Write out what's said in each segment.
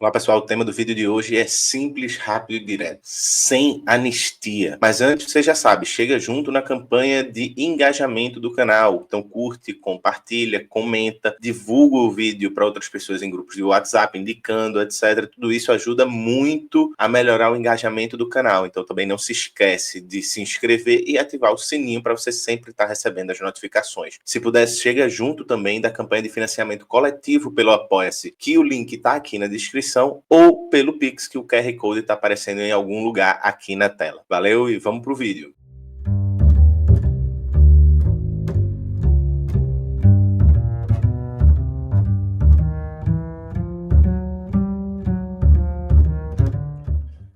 Olá pessoal, o tema do vídeo de hoje é simples, rápido e direto, sem anistia. Mas antes, você já sabe, chega junto na campanha de engajamento do canal. Então curte, compartilha, comenta, divulga o vídeo para outras pessoas em grupos de WhatsApp, indicando, etc. Tudo isso ajuda muito a melhorar o engajamento do canal. Então também não se esquece de se inscrever e ativar o sininho para você sempre estar recebendo as notificações. Se pudesse, chega junto também da campanha de financiamento coletivo pelo Apoia-se, que o link está aqui na descrição, ou pelo Pix, que o QR Code está aparecendo em algum lugar aqui na tela. Valeu e vamos pro vídeo.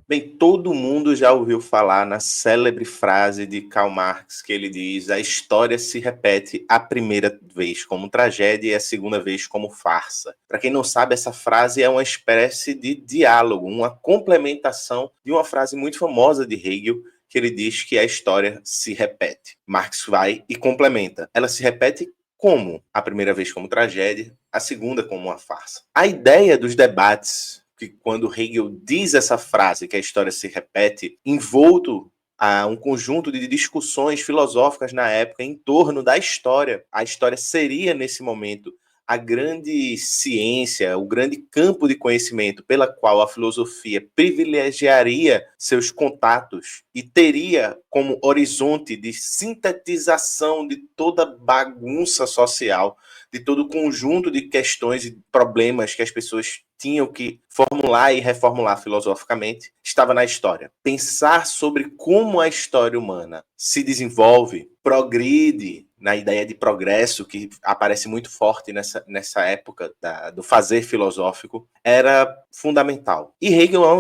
Bem, todo mundo já ouviu falar na célebre frase de Karl Marx, que ele diz: a história se repete a primeira vez como tragédia e a segunda vez como farsa. Para quem não sabe, essa frase é uma espécie de diálogo, uma complementação de uma frase muito famosa de Hegel, que ele diz que a história se repete. Marx vai e complementa. Ela se repete como? A primeira vez como tragédia, a segunda como uma farsa. A ideia dos debates, que quando Hegel diz essa frase, que a história se repete, envolto a um conjunto de discussões filosóficas na época em torno da história. A história seria, nesse momento, a grande ciência, o grande campo de conhecimento pela qual a filosofia privilegiaria seus contatos e teria como horizonte de sintetização de toda bagunça social, de todo o conjunto de questões e problemas que as pessoas tinham que formular e reformular filosoficamente, estava na história. Pensar sobre como a história humana se desenvolve, progride, na ideia de progresso, que aparece muito forte nessa época do fazer filosófico, era fundamental. E Hegel é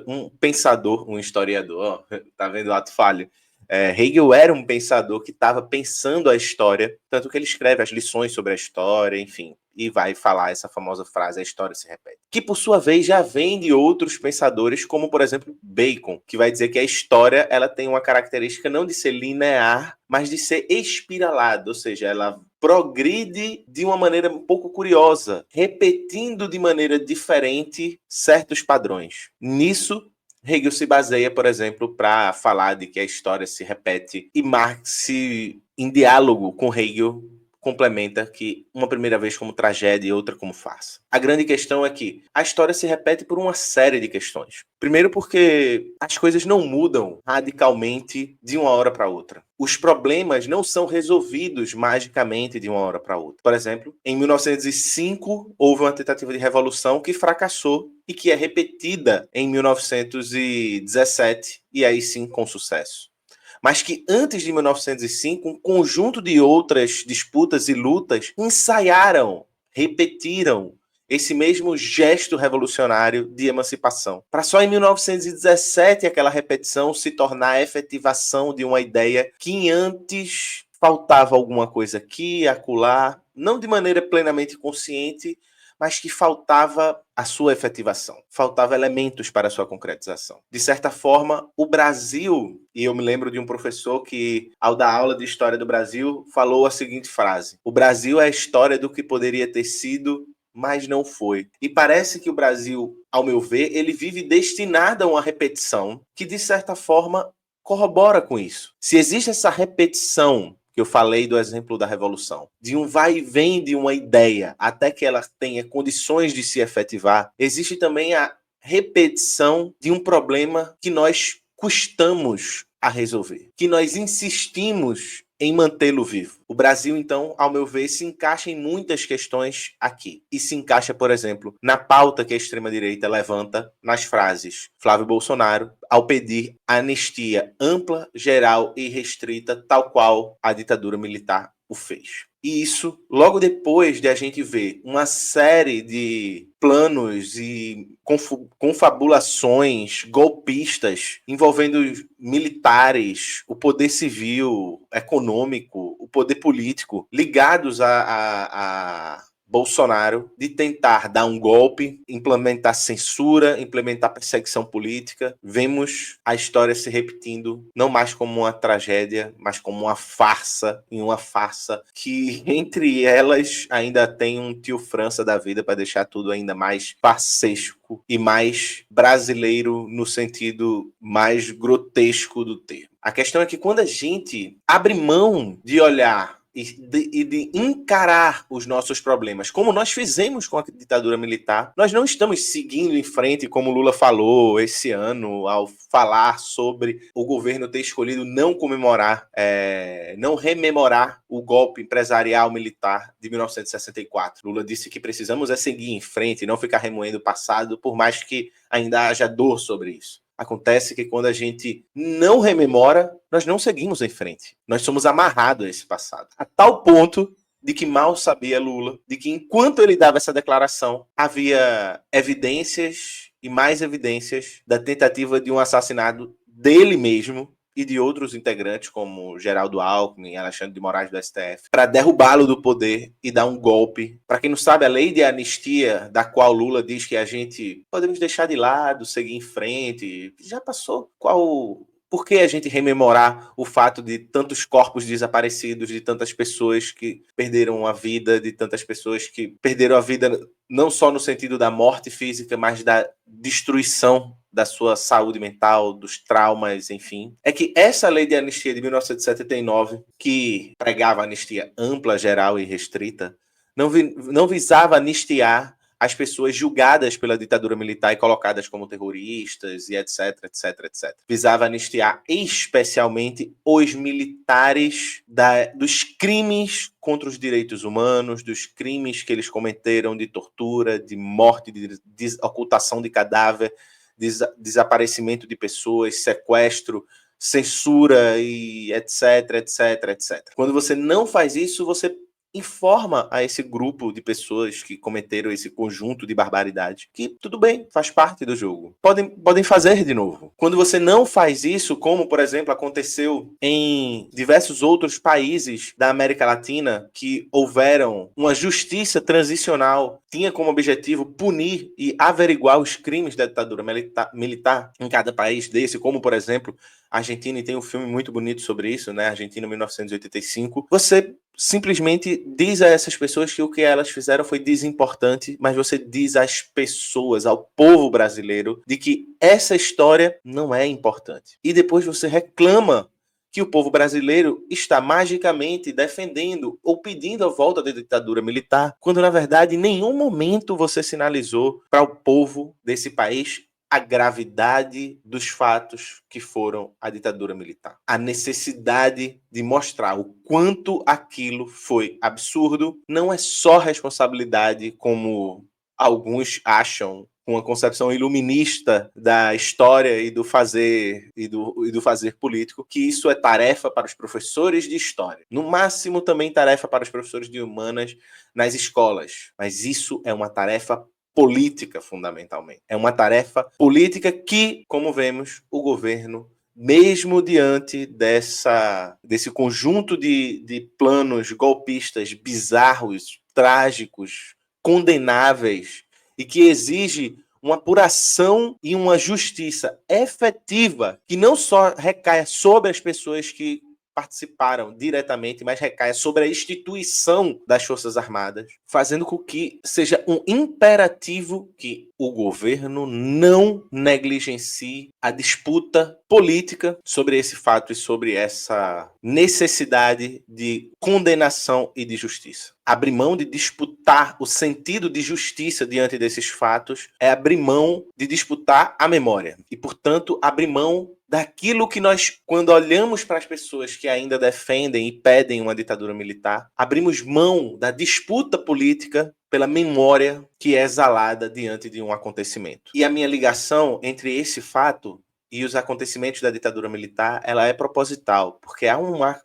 um pensador, um historiador, tá vendo o ato falho? Hegel era um pensador que estava pensando a história, tanto que ele escreve as lições sobre a história, enfim, e vai falar essa famosa frase: a história se repete. Que, por sua vez, já vem de outros pensadores, como, por exemplo, Bacon, que vai dizer que a história ela tem uma característica não de ser linear, mas de ser espiralada, ou seja, ela progride de uma maneira um pouco curiosa, repetindo de maneira diferente certos padrões. Nisso, Hegel se baseia, por exemplo, para falar de que a história se repete, e Marx, em diálogo com Hegel, complementa que uma primeira vez como tragédia e outra como farsa. A grande questão é que a história se repete por uma série de questões. Primeiro porque as coisas não mudam radicalmente de uma hora para outra. Os problemas não são resolvidos magicamente de uma hora para outra. Por exemplo, em 1905 houve uma tentativa de revolução que fracassou e que é repetida em 1917, e aí sim com sucesso. Mas que antes de 1905, um conjunto de outras disputas e lutas ensaiaram, repetiram esse mesmo gesto revolucionário de emancipação. Para só em 1917 aquela repetição se tornar a efetivação de uma ideia que antes faltava alguma coisa aqui, acolá, não de maneira plenamente consciente, mas que faltava a sua efetivação, faltava elementos para a sua concretização. De certa forma, o Brasil, e eu me lembro de um professor que, ao dar aula de História do Brasil, falou a seguinte frase: o Brasil é a história do que poderia ter sido, mas não foi. E parece que o Brasil, ao meu ver, ele vive destinado a uma repetição que, de certa forma, corrobora com isso. Se existe essa repetição, que eu falei do exemplo da Revolução, de um vai e vem de uma ideia até que ela tenha condições de se efetivar, existe também a repetição de um problema que nós custamos a resolver, que nós insistimos em mantê-lo vivo. O Brasil, então, ao meu ver, se encaixa em muitas questões aqui. E se encaixa, por exemplo, na pauta que a extrema-direita levanta nas frases Flávio Bolsonaro, ao pedir anistia ampla, geral e restrita, tal qual a ditadura militar o fez. E isso, logo depois de a gente ver uma série de planos e confabulações golpistas envolvendo militares, o poder civil, econômico, o poder político, ligados Bolsonaro de tentar dar um golpe, implementar censura, implementar perseguição política. Vemos a história se repetindo, não mais como uma tragédia, mas como uma farsa, e uma farsa que, entre elas, ainda tem um tio França da vida para deixar tudo ainda mais farsesco e mais brasileiro no sentido mais grotesco do termo. A questão é que quando a gente abre mão de olhar e de encarar os nossos problemas, como nós fizemos com a ditadura militar, nós não estamos seguindo em frente, como Lula falou esse ano, ao falar sobre o governo ter escolhido não comemorar, não rememorar o golpe empresarial militar de 1964. Lula disse que precisamos seguir em frente, não ficar remoendo o passado, por mais que ainda haja dor sobre isso. Acontece que quando a gente não rememora, nós não seguimos em frente. Nós somos amarrados a esse passado. A tal ponto de que mal sabia Lula, de que enquanto ele dava essa declaração, havia evidências e mais evidências da tentativa de um assassinato dele mesmo e de outros integrantes, como Geraldo Alckmin, Alexandre de Moraes do STF, para derrubá-lo do poder e dar um golpe. Para quem não sabe, a lei de anistia, da qual Lula diz que a gente podemos deixar de lado, seguir em frente, já passou. Por que a gente rememorar o fato de tantos corpos desaparecidos, de tantas pessoas que perderam a vida, de tantas pessoas que perderam a vida não só no sentido da morte física, mas da destruição da sua saúde mental, dos traumas, enfim. É que essa lei de anistia de 1979, que pregava anistia ampla, geral e restrita, não visava anistiar as pessoas julgadas pela ditadura militar e colocadas como terroristas e etc, etc, etc. Visava anistiar especialmente os militares dos crimes contra os direitos humanos, dos crimes que eles cometeram de tortura, de morte, de ocultação de cadáver, desaparecimento de pessoas, sequestro, censura e etc, etc, etc. Quando você não faz isso, você informa a esse grupo de pessoas que cometeram esse conjunto de barbaridade que tudo bem, faz parte do jogo. Podem fazer de novo. Quando você não faz isso, como, por exemplo, aconteceu em diversos outros países da América Latina, que houveram uma justiça transicional, tinha como objetivo punir e averiguar os crimes da ditadura militar em cada país desse, como, por exemplo, a Argentina, e tem um filme muito bonito sobre isso, né? Argentina 1985. Você simplesmente diz a essas pessoas que o que elas fizeram foi desimportante, mas você diz às pessoas, ao povo brasileiro, de que essa história não é importante. E depois você reclama que o povo brasileiro está magicamente defendendo ou pedindo a volta da ditadura militar, quando na verdade em nenhum momento você sinalizou para o povo desse país a gravidade dos fatos que foram a ditadura militar. A necessidade de mostrar o quanto aquilo foi absurdo não é só responsabilidade, como alguns acham, uma concepção iluminista da história e do fazer político, que isso é tarefa para os professores de história. No máximo, também tarefa para os professores de humanas nas escolas. Mas isso é uma tarefa política, fundamentalmente. É uma tarefa política que, como vemos, o governo, mesmo diante desse conjunto de planos golpistas bizarros, trágicos, condenáveis, e que exige uma apuração e uma justiça efetiva, que não só recaia sobre as pessoas que participaram diretamente, mas recai sobre a instituição das Forças Armadas, fazendo com que seja um imperativo que o governo não negligencie a disputa política sobre esse fato e sobre essa necessidade de condenação e de justiça. Abrir mão de disputar o sentido de justiça diante desses fatos é abrir mão de disputar a memória e, portanto, abrir mão daquilo que nós, quando olhamos para as pessoas que ainda defendem e pedem uma ditadura militar, abrimos mão da disputa política pela memória que é exalada diante de um acontecimento. E a minha ligação entre esse fato e os acontecimentos da ditadura militar, ela é proposital, porque há uma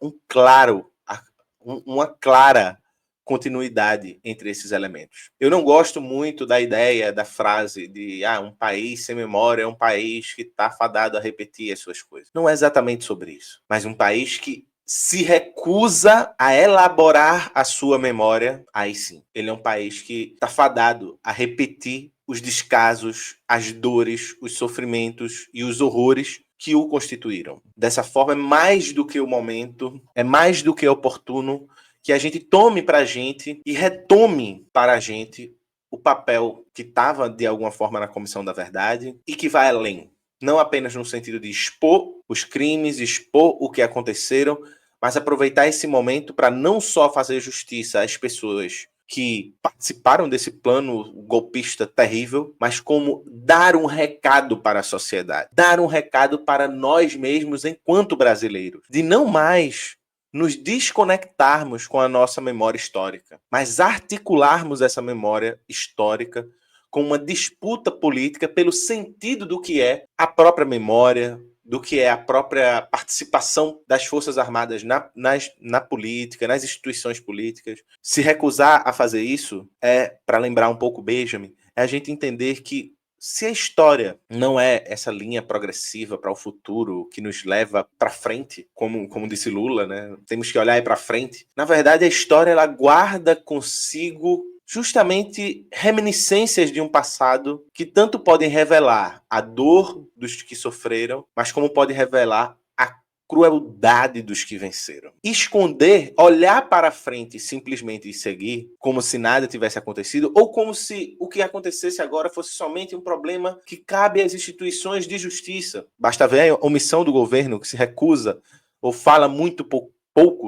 clara continuidade entre esses elementos. Eu não gosto muito da ideia, da frase de um país sem memória é um país que está fadado a repetir as suas coisas. Não é exatamente sobre isso, mas um país que se recusa a elaborar a sua memória, aí sim, ele é um país que está fadado a repetir os descasos, as dores, os sofrimentos e os horrores que o constituíram. Dessa forma, é mais do que o momento, é mais do que oportuno que a gente tome para a gente e retome para a gente o papel que estava, de alguma forma, na Comissão da Verdade e que vai além. Não apenas no sentido de expor os crimes, expor o que aconteceram, mas aproveitar esse momento para não só fazer justiça às pessoas que participaram desse plano golpista terrível, mas como dar um recado para a sociedade, dar um recado para nós mesmos enquanto brasileiros, de não mais nos desconectarmos com a nossa memória histórica, mas articularmos essa memória histórica com uma disputa política pelo sentido do que é a própria memória, do que é a própria participação das Forças Armadas na política, nas instituições políticas. Se recusar a fazer isso é, para lembrar um pouco Benjamin, é a gente entender que se a história não é essa linha progressiva para o futuro que nos leva para frente, como disse Lula, né? Temos que olhar para frente. Na verdade, a história ela guarda consigo justamente reminiscências de um passado que tanto podem revelar a dor dos que sofreram, mas como pode revelar a crueldade dos que venceram. Esconder, olhar para frente simplesmente e seguir, como se nada tivesse acontecido, ou como se o que acontecesse agora fosse somente um problema que cabe às instituições de justiça. Basta ver a omissão do governo, que se recusa ou fala muito pouco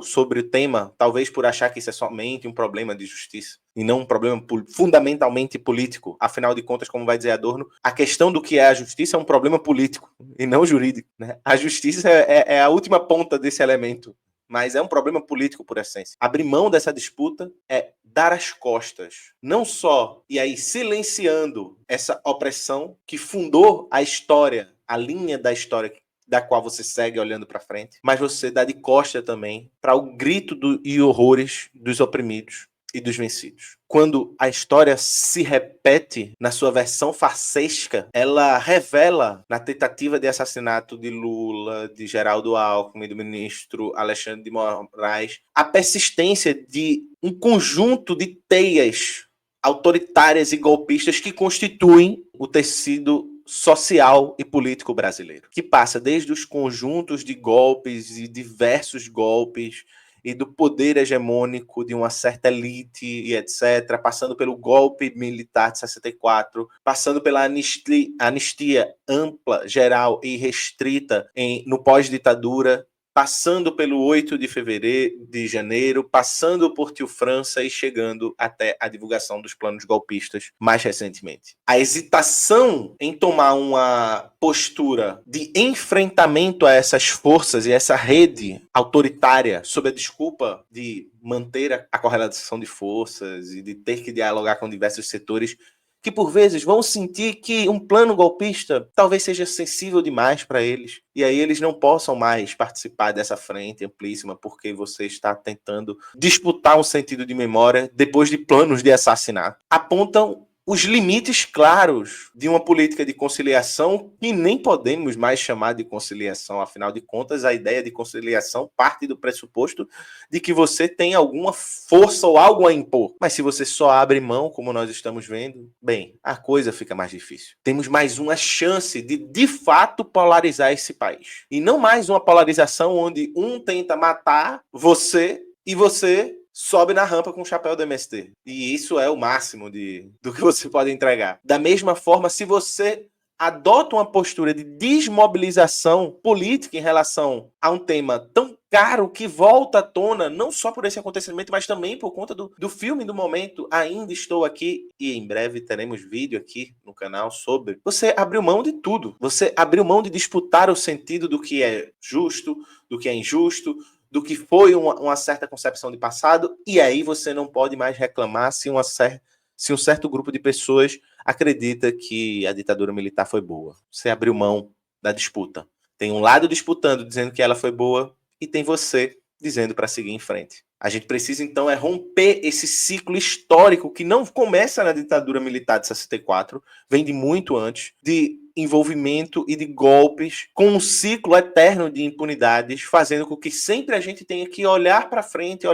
sobre o tema, talvez por achar que isso é somente um problema de justiça e não um problema fundamentalmente político. Afinal de contas, como vai dizer Adorno, a questão do que é a justiça é um problema político e não jurídico, né? A justiça é a última ponta desse elemento, mas é um problema político por essência. Abrir mão dessa disputa é dar as costas, não só, e aí silenciando essa opressão que fundou a história, a linha da história da qual você segue olhando para frente, mas você dá de costa também para o grito e horrores dos oprimidos e dos vencidos. Quando a história se repete na sua versão farsesca, ela revela na tentativa de assassinato de Lula, de Geraldo Alckmin, do ministro Alexandre de Moraes, a persistência de um conjunto de teias autoritárias e golpistas que constituem o tecido social e político brasileiro, que passa desde os conjuntos de golpes e diversos golpes e do poder hegemônico de uma certa elite e etc., passando pelo golpe militar de 64, passando pela anistia ampla, geral e restrita no pós-ditadura, passando pelo 8 de janeiro, passando por Tio França e chegando até a divulgação dos planos golpistas mais recentemente. A hesitação em tomar uma postura de enfrentamento a essas forças e essa rede autoritária sob a desculpa de manter a correlação de forças e de ter que dialogar com diversos setores que por vezes vão sentir que um plano golpista talvez seja sensível demais para eles, e aí eles não possam mais participar dessa frente amplíssima porque você está tentando disputar um sentido de memória depois de planos de assassinato. Apontam os limites claros de uma política de conciliação que nem podemos mais chamar de conciliação. Afinal de contas, a ideia de conciliação parte do pressuposto de que você tem alguma força ou algo a impor. Mas se você só abre mão, como nós estamos vendo, bem, a coisa fica mais difícil. Temos mais uma chance de fato, polarizar esse país. E não mais uma polarização onde um tenta matar você e você sobe na rampa com o chapéu do MST. E isso é o máximo do que você pode entregar. Da mesma forma, se você adota uma postura de desmobilização política em relação a um tema tão caro que volta à tona, não só por esse acontecimento, mas também por conta do filme do momento, Ainda Estou Aqui, e em breve teremos vídeo aqui no canal sobre. Você abriu mão de tudo. Você abriu mão de disputar o sentido do que é justo, do que é injusto, do que foi uma certa concepção de passado, e aí você não pode mais reclamar se um certo grupo de pessoas acredita que a ditadura militar foi boa. Você abriu mão da disputa. Tem um lado disputando, dizendo que ela foi boa, e tem você dizendo para seguir em frente. A gente precisa, então, romper esse ciclo histórico que não começa na ditadura militar de 64, vem de muito antes, de envolvimento e de golpes, com um ciclo eterno de impunidades, fazendo com que sempre a gente tenha que olhar para frente,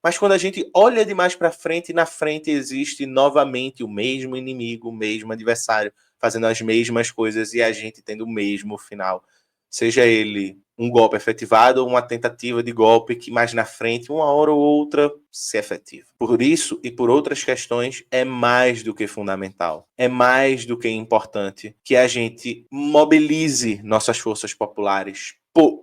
mas quando a gente olha demais para frente, na frente existe novamente o mesmo inimigo, o mesmo adversário, fazendo as mesmas coisas e a gente tendo o mesmo final. Seja ele um golpe efetivado ou uma tentativa de golpe que mais na frente, uma hora ou outra, se efetiva. Por isso e por outras questões, é mais do que fundamental, é mais do que importante que a gente mobilize nossas forças populares,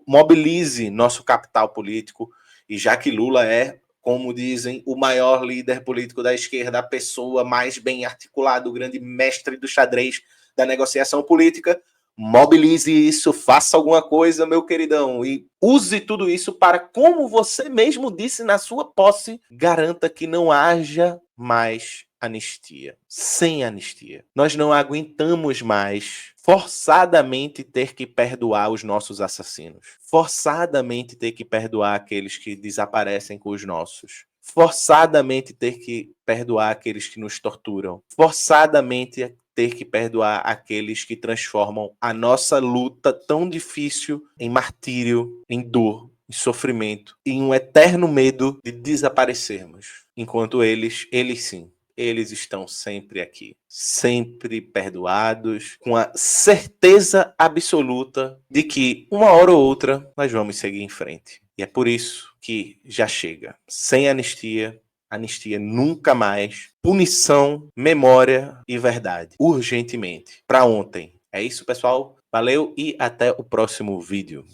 mobilize nosso capital político, e já que Lula é, como dizem, o maior líder político da esquerda, a pessoa mais bem articulada, o grande mestre do xadrez da negociação política, mobilize isso, faça alguma coisa, meu queridão, e use tudo isso para, como você mesmo disse na sua posse, garanta que não haja mais anistia. Sem anistia. Nós não aguentamos mais forçadamente ter que perdoar os nossos assassinos. Forçadamente ter que perdoar aqueles que desaparecem com os nossos. Forçadamente ter que perdoar aqueles que nos torturam. Forçadamente ter que perdoar aqueles que transformam a nossa luta tão difícil em martírio, em dor, em sofrimento, em um eterno medo de desaparecermos. Enquanto eles sim, eles estão sempre aqui, sempre perdoados, com a certeza absoluta de que uma hora ou outra nós vamos seguir em frente. E é por isso que já chega. Sem anistia nunca mais. Punição, memória e verdade. Urgentemente. Para ontem. É isso, pessoal. Valeu e até o próximo vídeo.